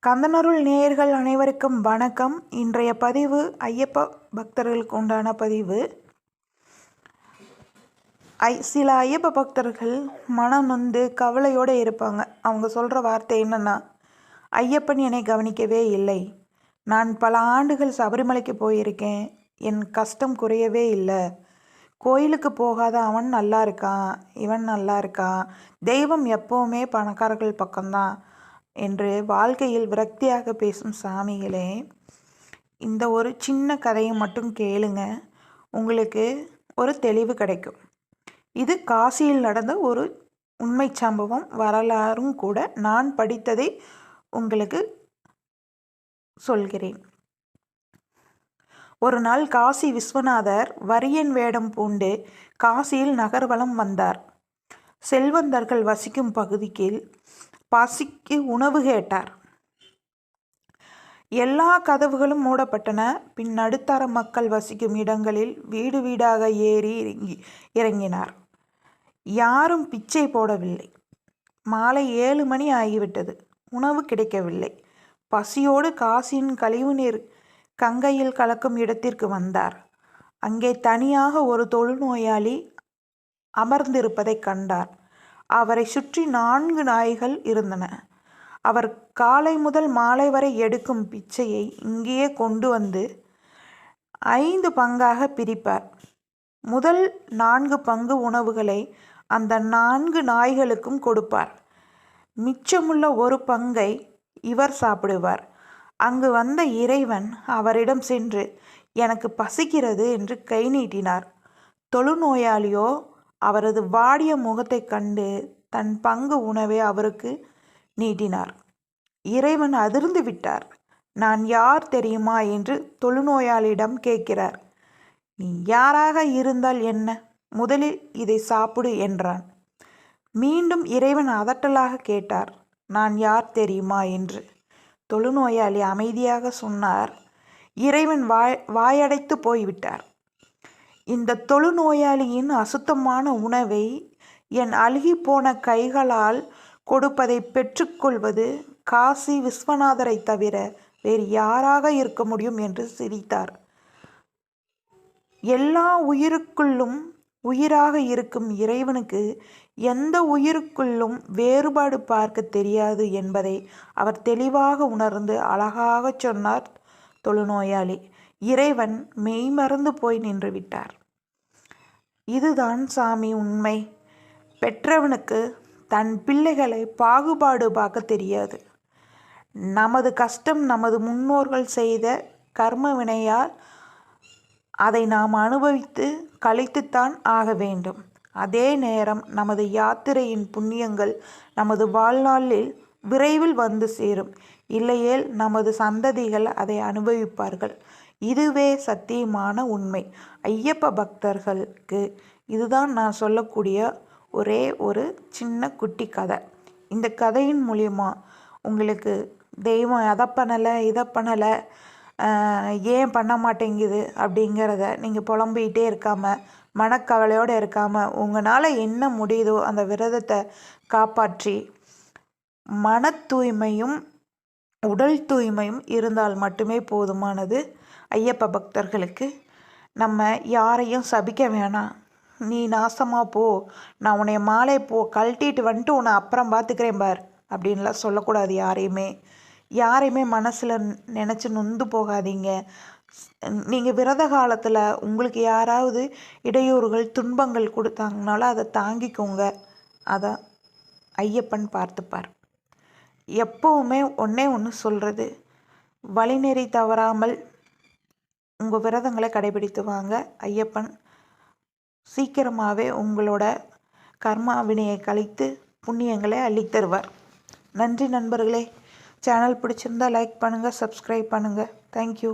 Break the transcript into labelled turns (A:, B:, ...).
A: கந்தனருள் நேயர்கள் அனைவருக்கும் வணக்கம். இன்றைய பதிவு ஐயப்ப பக்தர்களுக்கு உண்டான பதிவு. சில ஐயப்ப பக்தர்கள் மனம் நொந்து கவலையோடு இருப்பாங்க. அவங்க சொல்கிற வார்த்தை என்னென்னா, ஐயப்பன் என்னை கவனிக்கவே இல்லை, நான் பல ஆண்டுகள் சபரிமலைக்கு போயிருக்கேன், என் கஷ்டம் குறையவே இல்லை, கோயிலுக்கு போகாத அவன் நல்லா இருக்கான், இவன் நல்லா இருக்கான், தெய்வம் எப்போவுமே பணக்காரர்கள் பக்கம்தான் என்று வாழ்க்கையில் விரக்தியாக பேசும் சாமிகளே, இந்த ஒரு சின்ன கதையை மட்டும் கேளுங்க, உங்களுக்கு ஒரு தெளிவு கிடைக்கும். இது காசியில் நடந்த ஒரு உண்மை சம்பவம், வரலாறும் கூட. நான் படித்ததை உங்களுக்கு சொல்கிறேன். ஒரு நாள் காசி விஸ்வநாதர் வரியன் வேடம் பூண்டு காசியில் நகர்வலம் வந்தார். செல்வந்தர்கள் வசிக்கும் பகுதிக்கு பசிக்கு உணவு கேட்டார். எல்லா கதவுகளும் மூடப்பட்டன. பின் நடுத்தர மக்கள் வசிக்கும் இடங்களில் வீடு வீடாக ஏறி இறங்கினார். யாரும் பிச்சை போடவில்லை. மாலை 7 மணி ஆகிவிட்டது. உணவு கிடைக்கவில்லை. பசியோடு காசியின் கழிவுநீர் கங்கையில் கலக்கும் இடத்திற்கு வந்தார். அங்கே தனியாக ஒரு தொழுநோயாளி அமர்ந்திருப்பதை கண்டார். அவரை சுற்றி 4 நாய்கள் இருந்தன. அவர் காலை முதல் மாலை வரை எடுக்கும் பிச்சையை இங்கேயே கொண்டு வந்து 5 பங்காக பிரிப்பார். முதல் 4 பங்கு உணவுகளை அந்த 4 நாய்களுக்கும் கொடுப்பார். மிச்சமுள்ள 1 பங்கை இவர் சாப்பிடுவார். அங்கு வந்த இறைவன் அவரிடம் சென்று, எனக்கு பசிக்கிறது என்று கை நீட்டினார். தொழுநோயாளியோ அவரது வாடிய முகத்தை கண்டு தன் பங்கு உணவை அவருக்கு நீட்டினார். இறைவன் அதிர்ந்து விட்டார். நான் யார் தெரியுமா என்று தொழுநோயாளியிடம் கேட்கிறார். நீ யாராக இருந்தால் என்ன, முதலில் இதை சாப்பிடு என்றான். மீண்டும் இறைவன் அதட்டலாக கேட்டார், நான் யார் தெரியுமா என்று. தொழுநோயாளி அமைதியாக சொன்னார். இறைவன் வாயடைத்து போய்விட்டார். இந்த தொழுநோயாளியின் அசுத்தமான உணவை என் அழுகிப்போன கைகளால் கொடுப்பதை பெற்றுக்கொள்வது காசி விஸ்வநாதரை தவிர வேறு யாராக இருக்க முடியும் என்று சிரித்தார். எல்லா உயிருக்குள்ளும் உயிராக இருக்கும் இறைவனுக்கு எந்த உயிருக்குள்ளும் வேறுபாடு பார்க்க தெரியாது என்பதை அவர் தெளிவாக உணர்ந்து அழகாக சொன்னார் தொழுநோயாளி. இறைவன் மெய்மறந்து போய் நின்று விட்டார். இதுதான் சாமி உண்மை. பெற்றவனுக்கு தன் பிள்ளைகளை பாகுபாடு பார்க்க தெரியாது. நமது கஷ்டம் நமது முன்னோர்கள் செய்த கர்ம வினையால் அதை நாம் அனுபவித்து கழித்துத்தான் ஆக வேண்டும். அதே நேரம் நமது யாத்திரையின் புண்ணியங்கள் நமது வாழ்நாளில் விரைவில் வந்து சேரும். இல்லையேல் நமது சந்ததிகள் அதை அனுபவிப்பார்கள். இதுவே சத்தியமான உண்மை. ஐயப்ப பக்தர்களுக்கு இதுதான் நான் சொல்லக்கூடிய ஒரே ஒரு சின்ன குட்டி கதை. இந்த கதையின் மூலிமா உங்களுக்கு தெய்வம் அதை பண்ணலை இதை பண்ணலை, ஏன் பண்ண மாட்டேங்குது அப்படிங்கிறத நீங்கள் புலம்பிகிட்டே இருக்காமல், மனக்கவலையோடு இருக்காமல், உங்களால் என்ன முடியுதோ அந்த விரதத்தை காப்பாற்றி மன தூய்மையும் உடல் தூய்மையும் இருந்தால் மட்டுமே போதுமானது. ஐயப்ப பக்தர்களுக்கு நம்ம யாரையும் சபிக்க வேணாம். நீ நாசமாக போ, நான் உன்னை மாலை கழட்டிட்டு வந்துட்டு உன்னை அப்புறம் பார்த்துக்கிறேன் பார் அப்படின்லாம் சொல்லக்கூடாது. யாரையுமே மனசில் நினச்சி நொந்து போகாதீங்க. நீங்கள் விரத காலத்தில் உங்களுக்கு யாராவது இடையூறுகள் துன்பங்கள் கொடுத்தாங்கனால அதை தாங்கிக்கோங்க. அதை ஐயப்பன் பார்த்துப்பார். எப்போவுமே ஒன்று சொல்கிறது, வழிநெறி தவறாமல் உங்கள் விரதங்களை கடைபிடித்து வாங்க. ஐயப்பன் சீக்கிரமாகவே உங்களோட கர்மா வினையை கழித்து புண்ணியங்களை அள்ளித்தருவார். நன்றி நண்பர்களே. சேனல் பிடிச்சிருந்தால் லைக் பண்ணுங்கள், சப்ஸ்கிரைப் பண்ணுங்கள். தேங்க்யூ.